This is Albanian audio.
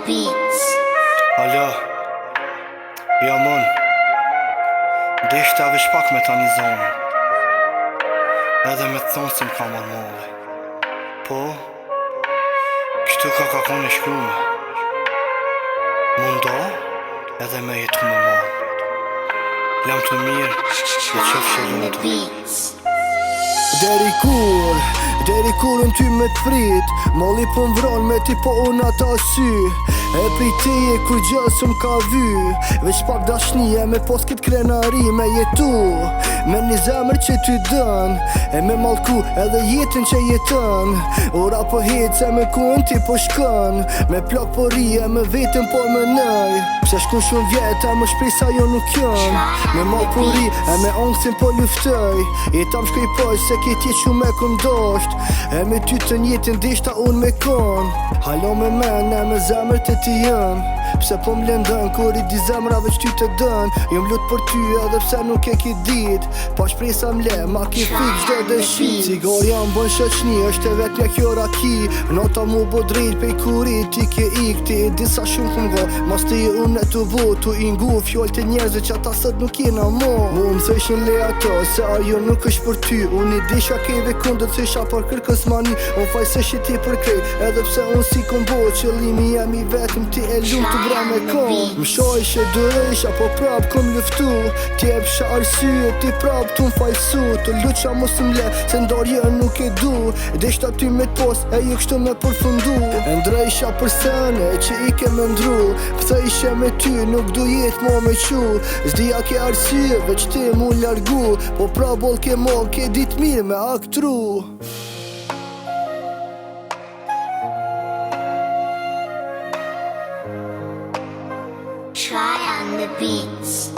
beats. Alo, ja mon Deshta veç pak me tani zonë edhe me thonë se m'ka marrë molli. Po, kështu ka kone shkrume Mundo edhe me jetu me molli. Lam të mirë dhe qëfë që The beats. Deri kur në ty me t'frit Molli po m'vron me ti po unë ata sy E prej teje kur gjësë m'ka vy Veç pak dashnije me pos kit krenari me jetu Me një zemër që ty dën E me malku edhe jetën që jetën Ora po hec e me kun ti po shkën Me plak po rije me vetën po më nëj Pse shkun shumë vjetë e më shprej sa jo nuk jën Me mal po ri e me angësin po luftëj E tam shkoj poj se kit jet shumë e këndosht E me ty të njetin deshta unë me kon Halo me men e me zemër të ti jëm Pse po m'lendën kur I di zemra veç ty të dën Jëm lut për ty edhe pse nuk e ki dit Pa shpresa m'le ma ki fik gjdo dëshit Cigarja m'bën shoqni është e vet një kjo raki Nota mu bo drejt pej kurit ti ke ik Ti e disa shumë këm go Mas të i unë e të vot Tu i ngu fjoll të njerëzve që ata sët nuk jena mo Mu më thëshin le ato se ajo nuk është për ty Unë I disha kejve kundët se isha për kërkës mani Unë faj se shi ti për krejt Edhe pse unë si kom bo Qëllimi jam I vetëm ti e lumë të bra me kom Më shoj që dërësh apo prap kom luftu Ti e pësha arsye ti prap tu m'fajsu Të luqa mos m'le se ndarje nuk e du Deshta ty me t'pos e ju kështu me përfundu E ndrejsha për sene që I ke me ndru Pëthe ishe me ty nuk du jet mo me qu Zdia ke arsye veç ti mu largu Po pra bol ke mo ke dit mirë me aktru Try on the beats.